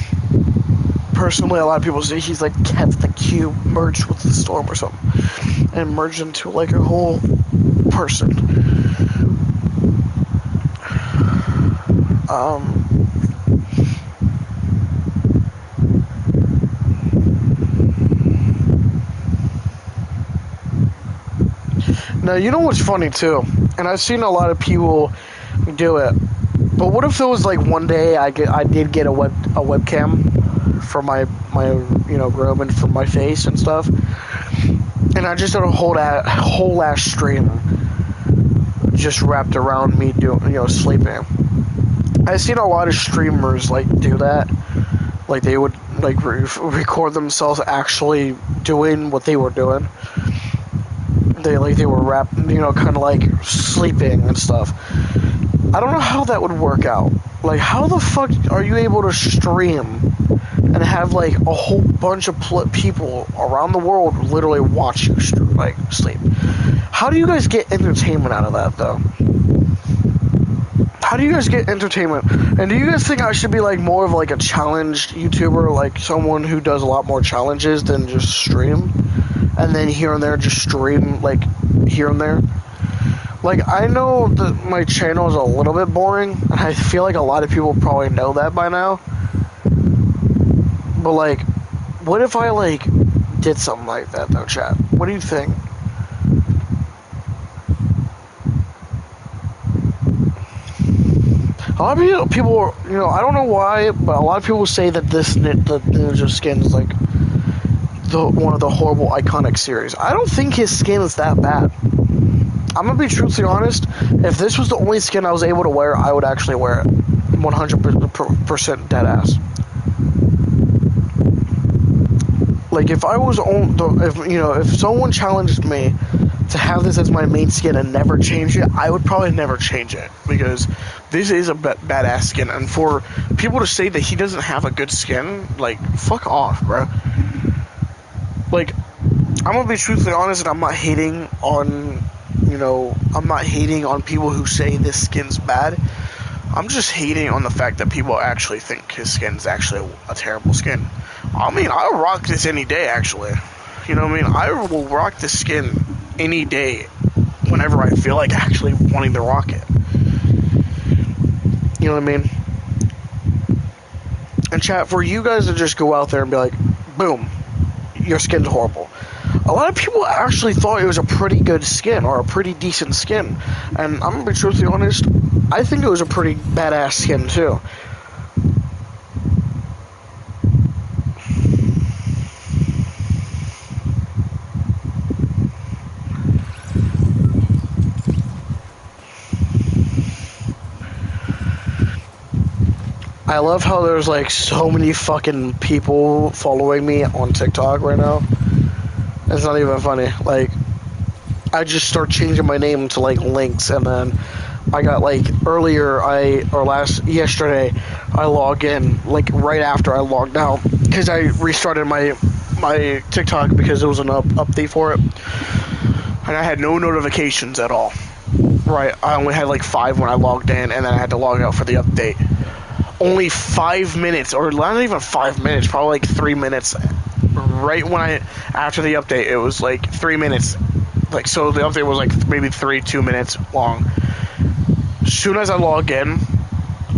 Personally, a lot of people say he's like kept the cube merged with the storm or something. And merged into like a whole person. Now, you know what's funny too, and I've seen a lot of people do it, but what if there was like one day I did get a webcam for my room and for my face and stuff, and I just did a whole ass stream just wrapped around me sleeping. I've seen a lot of streamers do that, like they would record themselves actually doing what they were doing. They were wrapped, kind of sleeping and stuff. I don't know how that would work out. Like, how the fuck are you able to stream and have like a whole bunch of people around the world literally watch you like sleep. How do you guys get entertainment out of that, though? How do you guys get entertainment? And do you guys think I should be like more of like a challenged YouTuber, like someone who does a lot more challenges than just stream, and then here and there just stream like here and there? Like, I know that my channel is a little bit boring, and I feel like a lot of people probably know that by now. But like, what if I like did something like that though, chat? What do you think? A lot of people, you know, I don't know why, but a lot of people say that the Ninja skin is like one of the horrible iconic series. I don't think his skin is that bad. I'm gonna be truthfully honest. If this was the only skin I was able to wear, I would actually wear it. 100% dead ass. Like if I was if someone challenged me to have this as my main skin and never change it, I would probably never change it, because this is a badass skin. And for people to say that he doesn't have a good skin, like, fuck off, bro. Like, I'm gonna be truthfully honest, and I'm not hating on, I'm not hating on people who say this skin's bad. I'm just hating on the fact that people actually think his skin's actually a terrible skin. I mean, I'll rock this any day, actually. You know what I mean? I will rock this skin any day whenever I feel like actually wanting to rock it. You know what I mean? And chat, for you guys to just go out there and be like, boom, your skin's horrible. A lot of people actually thought it was a pretty good skin, or a pretty decent skin. And I'm gonna be truthfully honest, I think it was a pretty badass skin too. I love how there's like so many fucking people following me on TikTok right now. It's not even funny. Like, I just start changing my name to like Links, and then I got like yesterday I log in like right after I logged out, because I restarted my TikTok because there was an update for it, and I had no notifications at all. Right, I only had like 5 when I logged in, and then I had to log out for the update. Only 5 minutes, or not even 5 minutes, probably like 3 minutes. Right when after the update, it was like 3 minutes. Like, so the update was like maybe 2 minutes long. As soon as I log in,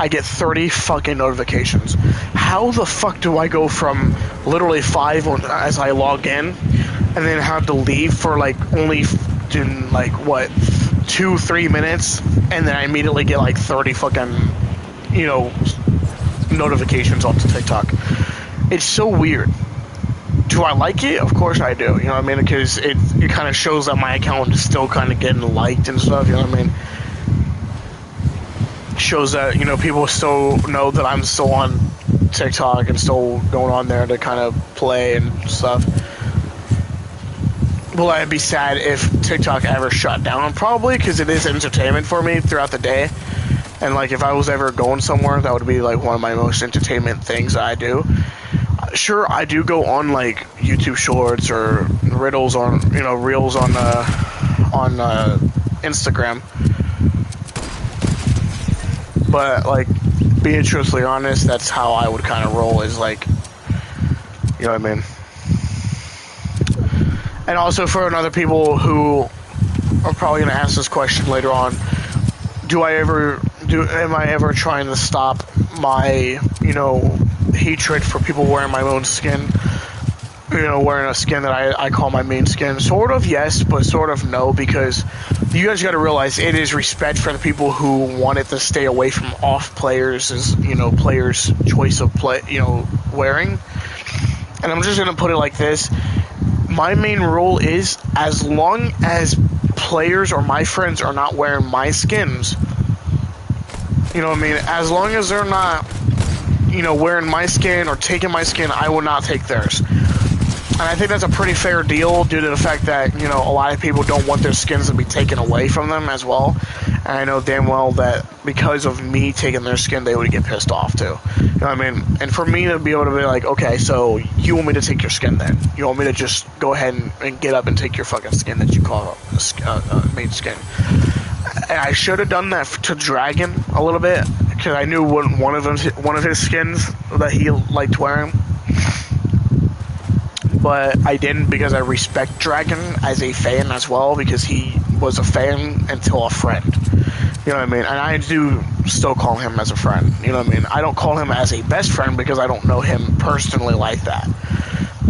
I get 30 fucking notifications. How the fuck do I go from literally 5 as I log in, and then have to leave for like only in like what 2-3 minutes, and then I immediately get like 30 fucking notifications onto TikTok? It's so weird. Do I like it? Of course I do. You know what I mean? Because it kind of shows that my account is still kind of getting liked and stuff. You know what I mean? Shows that people still know that I'm still on TikTok and still going on there to kind of play and stuff. Will I be sad if TikTok ever shut down? Probably, because it is entertainment for me throughout the day. And like, if I was ever going somewhere, that would be like one of my most entertainment things that I do. Sure, I do go on like YouTube Shorts or riddles on reels on Instagram. But like, being truthfully honest, that's how I would kind of roll. Is like, you know what I mean? And also for another people who are probably gonna ask this question later on, am I ever trying to stop my hatred for people wearing my own skin, wearing a skin that I call my main skin? Sort of yes, but sort of no, because you guys got to realize it is respect for the people who wanted to stay away from off players' players' choice of wearing. And I'm just gonna put it like this: my main rule is, as long as players or my friends are not wearing my skins, you know what I mean? As long as they're not wearing my skin or taking my skin, I will not take theirs. And I think that's a pretty fair deal, due to the fact that, a lot of people don't want their skins to be taken away from them as well. And And I know damn well that because of me taking their skin, they would get pissed off too. You know what I mean? And for me to be able to be like, okay, so you want me to take your skin then? You want me to just go ahead and get up and take your fucking skin that you call main skin? And I should have done that to Dragon a little bit, because I knew one of his skins that he liked wearing. But I didn't, because I respect Dragon as a fan as well, because he was a fan until a friend. You know what I mean? And I do still call him as a friend. You know what I mean? I don't call him as a best friend because I don't know him personally like that.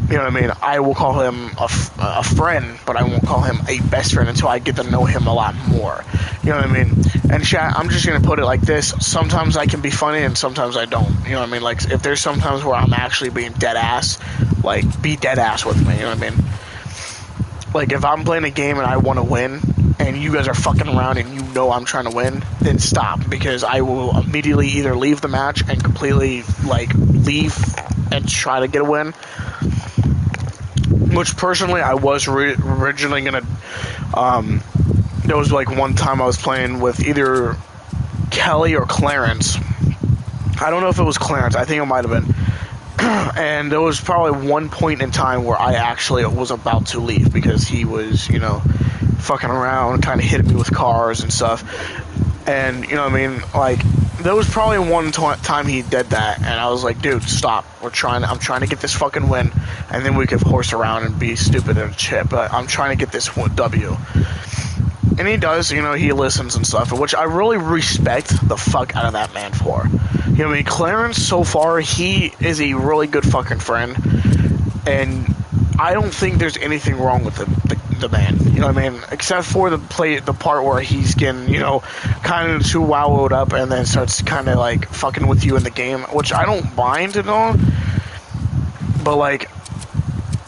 You know what I mean? I will call him a friend, but I won't call him a best friend until I get to know him a lot more. You know what I mean? And chat, I'm just going to put it like this. Sometimes I can be funny and sometimes I don't. You know what I mean? Like, if there's sometimes where I'm actually being dead ass, like, be dead ass with me. You know what I mean? Like, if I'm playing a game and I want to win, and you guys are fucking around and you know I'm trying to win, then stop, because I will immediately either leave the match and completely, like, leave and try to get a win. Which, personally, I was originally gonna, there was, like, one time I was playing with either Kelly or Clarence. I don't know if it was Clarence, I think it might have been. And there was probably one point in time where I actually was about to leave, because he was, you know, fucking around, kind of hitting me with cars and stuff. And, you know what I mean, like, there was probably one time he did that, and I was like, dude, stop. I'm trying to get this fucking win, and then we could horse around and be stupid and shit, but I'm trying to get this W. And he does, you know, he listens and stuff, which I really respect the fuck out of that man for. You know what I mean? Clarence, so far, he is a really good fucking friend, and I don't think there's anything wrong with the man. You know what I mean? Except for the part where he's getting, you know, kind of too wowed up and then starts kind of like fucking with you in the game, which I don't mind at all. But like,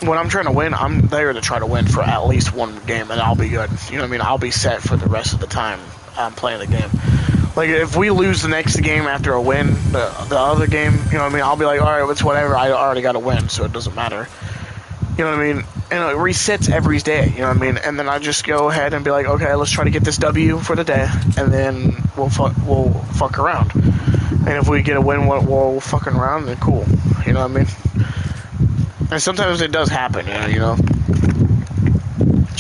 when I'm trying to win, I'm there to try to win for at least one game, and I'll be good. You know what I mean? I'll be set for the rest of the time I'm playing the game. Like, if we lose the next game after a win, the other game, you know what I mean? I'll be like, alright, it's whatever, I already got a win, so it doesn't matter. You know what I mean? And it resets every day, you know what I mean? And then I just go ahead and be like, okay, let's try to get this W for the day, and then we'll fuck around. And if we get a win, we'll fucking around, then cool. You know what I mean? And sometimes it does happen, you know?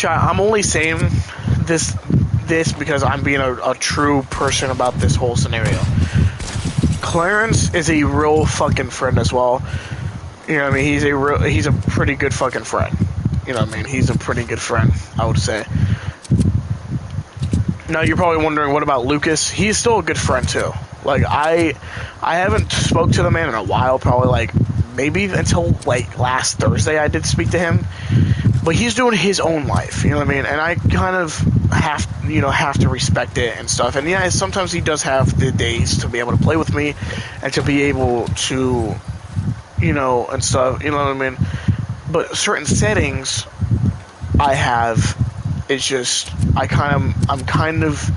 I'm only saying this because I'm being a true person about this whole scenario. Clarence is a real fucking friend as well. You know what I mean? He's a pretty good fucking friend. You know what I mean? He's a pretty good friend, I would say. Now you're probably wondering, what about Lucas? He's still a good friend too. Like, I haven't spoke to the man in a while, probably like maybe until like last Thursday I did speak to him. But he's doing his own life, you know what I mean? And I kind of have to respect it and stuff. And yeah, sometimes he does have the days to be able to play with me and to be able to, you know, and stuff, you know what I mean? But certain settings I have, it's just, I'm kind of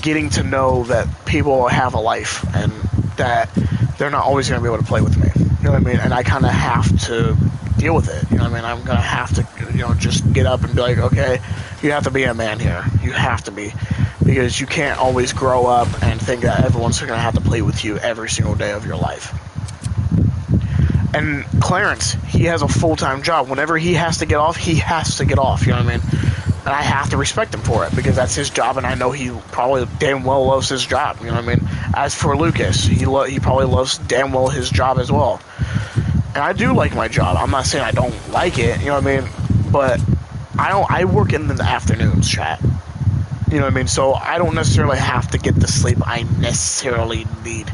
getting to know that people have a life and that they're not always going to be able to play with me, you know what I mean? And I kind of have to deal with it, you know what I mean? I'm going to have to, you know, just get up and be like, okay, you have to be a man here. You have to be. Because you can't always grow up and think that everyone's going to have to play with you every single day of your life. And Clarence, he has a full-time job. Whenever he has to get off, he has to get off, you know what I mean? And I have to respect him for it, because that's his job, and I know he probably damn well loves his job, you know what I mean? As for Lucas, he probably loves damn well his job as well. And I do like my job. I'm not saying I don't like it, you know what I mean? But I work in the afternoons, chat. You know what I mean? So I don't necessarily have to get the sleep I necessarily need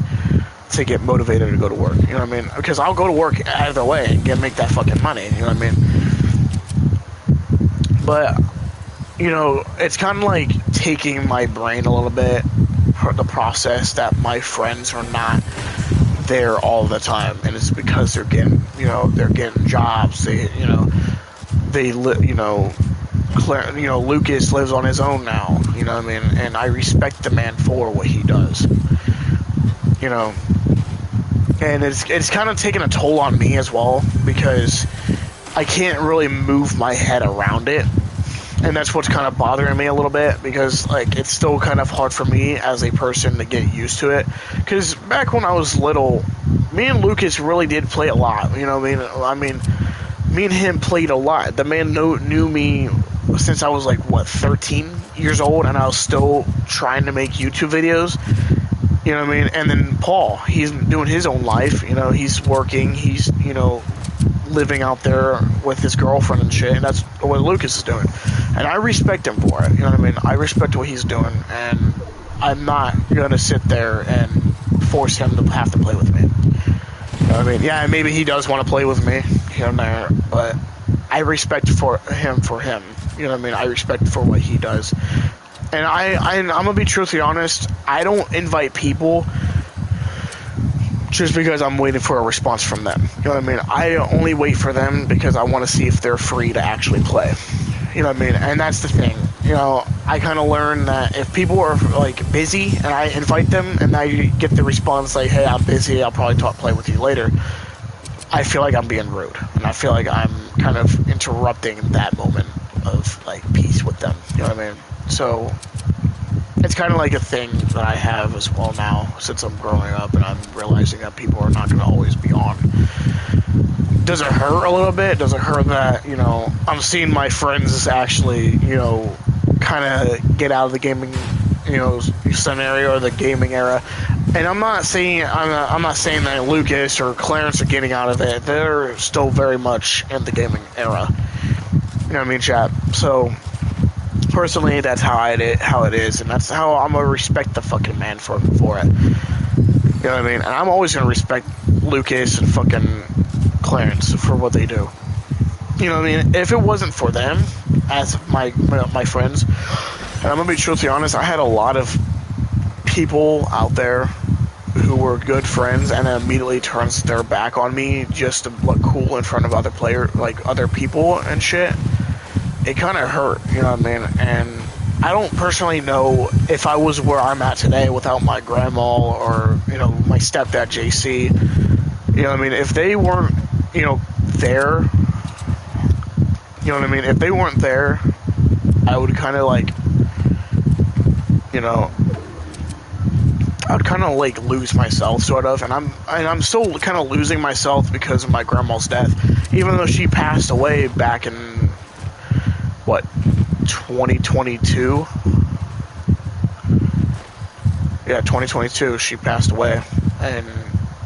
to get motivated to go to work. You know what I mean? Because I'll go to work either way and make that fucking money. You know what I mean? But, you know, it's kind of like taking my brain a little bit, the process that my friends are not there all the time, and it's because they're getting jobs. Lucas lives on his own now, you know what I mean? And I respect the man for what he does, you know. And it's kind of taken a toll on me as well, because I can't really move my head around it. and that's what's kind of bothering me a little bit, because like it's still kind of hard for me as a person to get used to it, because back when I was little, me and Lucas really did play a lot, you know what I mean, me and him played a lot. The man knew me since I was like, what, 13 years old, and I was still trying to make YouTube videos, you know what I mean. And then Paul, he's doing his own life, you know, he's working, he's, you know, living out there with his girlfriend and shit, and that's what Lucas is doing, and I respect him for it, you know what I mean. I respect what he's doing, and I'm not gonna sit there and force him to have to play with me, you know what I mean. Yeah, maybe he does want to play with me here and there, but I respect for him, you know what I mean. I respect for what he does, and I'm gonna be truthfully honest, I don't invite people just because I'm waiting for a response from them. You know what I mean? I only wait for them because I want to see if they're free to actually play. You know what I mean? And that's the thing. You know, I kind of learned that if people are like busy and I invite them and I get the response like, "Hey, I'm busy, I'll probably play with you later," I feel like I'm being rude, and I feel like I'm kind of interrupting that moment of like peace with them. You know what I mean? So it's kind of like a thing that I have as well now, since I'm growing up and I'm realizing that people are not going to always be on. Does it hurt a little bit? Does it hurt that, you know, I'm seeing my friends actually, you know, kind of get out of the gaming, you know, scenario or the gaming era? And I'm not saying that Lucas or Clarence are getting out of it. They're still very much in the gaming era. You know what I mean, chat? So personally, that's how it is, and that's how I'm gonna respect the fucking man for it. You know what I mean? And I'm always gonna respect Lucas and fucking Clarence for what they do. You know what I mean? If it wasn't for them, as my friends, and I'm gonna be truthfully honest, I had a lot of people out there who were good friends and immediately turns their back on me just to look cool in front of other people and shit. It kind of hurt, you know what I mean? And I don't personally know if I was where I'm at today without my grandma or, you know, my stepdad JC. You know what I mean? If they weren't, you know, there, you know what I mean? If they weren't there, I would kind of like, you know, I would kind of like lose myself, sort of, and I'm still kind of losing myself because of my grandma's death, even though she passed away back in what, 2022? Yeah, 2022. She passed away, and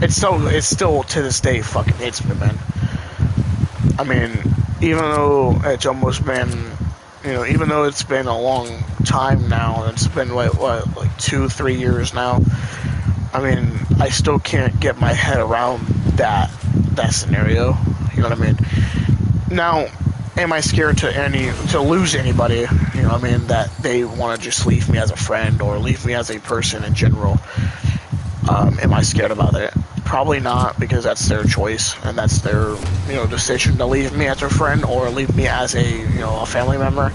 it's still to this day fucking hits me, man. I mean, even though it's almost been, you know, even though it's been a long time now, it's been like 2-3 years now. I mean, I still can't get my head around that scenario. You know what I mean? Now, am I scared to lose anybody? You know what I mean? That they want to just leave me as a friend or leave me as a person in general. Am I scared about it? Probably not, because that's their choice and that's their, you know, decision to leave me as a friend or leave me as a family member.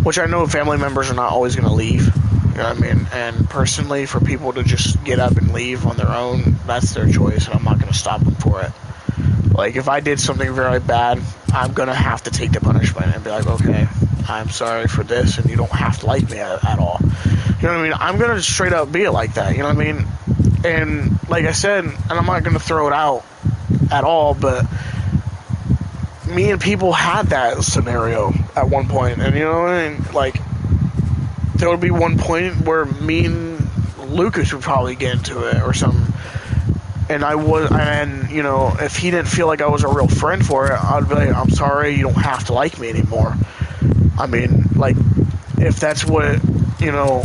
Which I know family members are not always going to leave. You know what I mean? And personally, for people to just get up and leave on their own, that's their choice, and I'm not going to stop them for it. Like, if I did something very bad, I'm going to have to take the punishment and be like, okay, I'm sorry for this, and you don't have to like me at all. You know what I mean? I'm going to straight up be like that, you know what I mean? And like I said, and I'm not going to throw it out at all, but me and people had that scenario at one point, and you know what I mean? Like, there would be one point where me and Lucas would probably get into it or something. And you know, if he didn't feel like I was a real friend for it, I'd be like, I'm sorry, you don't have to like me anymore. I mean, like, if that's what, you know,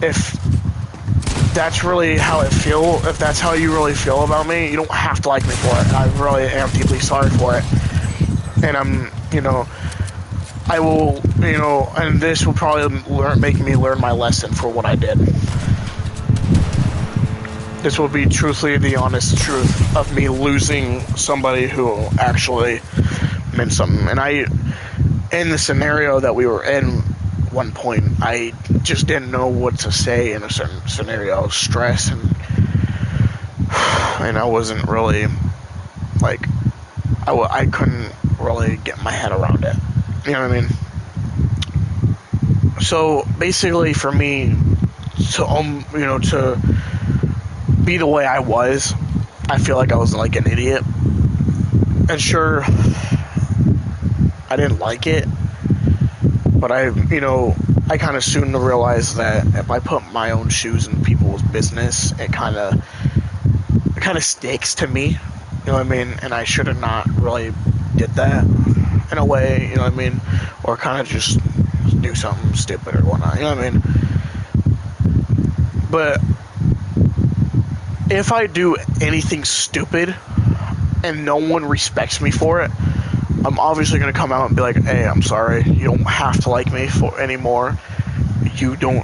if that's really how if that's how you really feel about me, you don't have to like me for it. I really am deeply sorry for it. And you know, I will, you know, and this will probably make me learn my lesson for what I did. This will be truthfully the honest truth of me losing somebody who actually meant something. And in the scenario that we were in, one point, I just didn't know what to say in a certain scenario. I was stressed, and I wasn't really, like, I couldn't really get my head around it. You know what I mean? So basically, for me to to be the way I was, I feel like I was like an idiot. And sure, I didn't like it, but I kind of soon realized that if I put my own shoes in people's business, it kind of sticks to me. You know what I mean? And I should have not really did that in a way. You know what I mean? Or kind of just do something stupid or whatnot. You know what I mean? But if I do anything stupid and no one respects me for it, I'm obviously going to come out and be like, hey, I'm sorry. You don't have to like me for anymore. You don't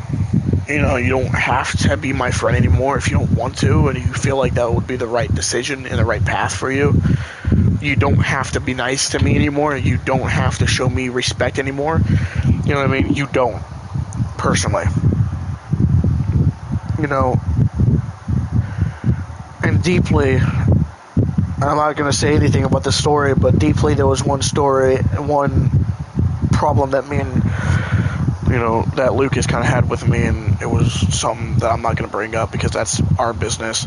have to be my friend anymore if you don't want to and you feel like that would be the right decision and the right path for you. You don't have to be nice to me anymore. You don't have to show me respect anymore. You know what I mean? You don't. Personally. And deeply, I'm not going to say anything about this story, but deeply there was one problem that me and, that Lucas kind of had with me, and it was something that I'm not going to bring up because that's our business.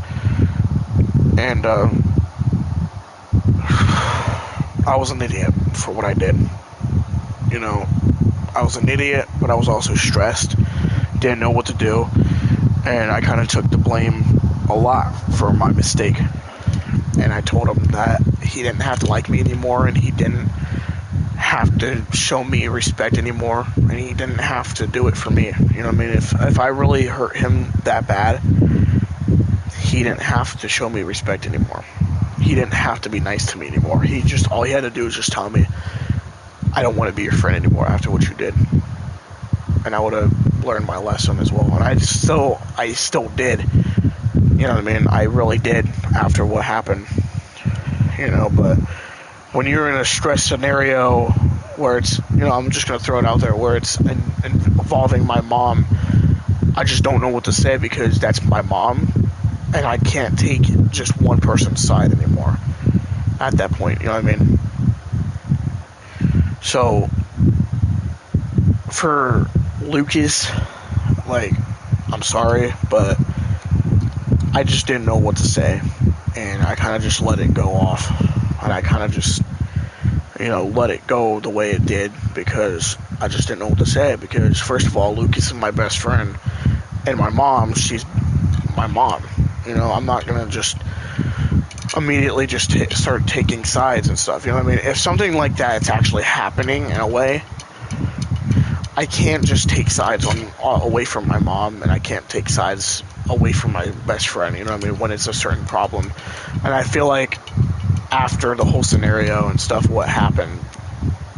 And I was an idiot for what I did. I was an idiot, but I was also stressed, didn't know what to do, and I kind of took the blame a lot for my mistake. And I told him that he didn't have to like me anymore, and he didn't have to show me respect anymore, and he didn't have to do it for me. You know what I mean? If I really hurt him that bad, he didn't have to show me respect anymore. He didn't have to be nice to me anymore. All he had to do was just tell me, I don't want to be your friend anymore after what you did. And I would have learned my lesson as well. And I still did. You know what I mean? I really did after what happened. But when you're in a stress scenario where it's, I'm just going to throw it out there, where it's involving my mom, I just don't know what to say because that's my mom. And I can't take just one person's side anymore at that point. You know what I mean? So, for Lucas, I'm sorry, but I just didn't know what to say, and I kind of just let it go off, and I kind of just, let it go the way it did, because I just didn't know what to say, because first of all, Lucas is my best friend, and my mom, she's my mom. I'm not going to just immediately just start taking sides and stuff, you know what I mean? If something like that is actually happening in a way, I can't just take sides away from my mom, and I can't take sides away from my best friend, you know what I mean, when it's a certain problem. And I feel like after the whole scenario and stuff, what happened,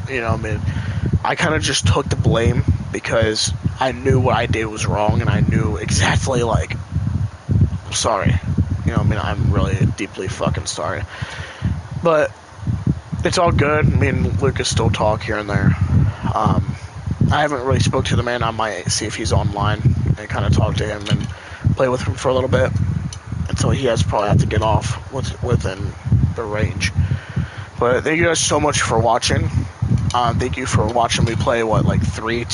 I kind of just took the blame because I knew what I did was wrong, and I knew exactly, I'm sorry. I'm really deeply fucking sorry. But it's all good. Me and Lucas still talk here and there. I haven't really spoke to the man. I might see if he's online and kind of talk to him and play with him for a little bit until he has probably have to get off within the range. But thank you guys so much for watching. Thank you for watching me play three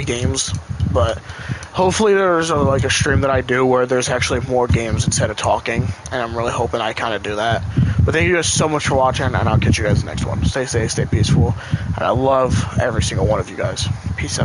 games. But hopefully there's a stream that I do where there's actually more games instead of talking, and I'm really hoping I kind of do that. But thank you guys so much for watching, and I'll catch you guys in the next one. Stay safe, stay peaceful, and I love every single one of you guys. Peace out.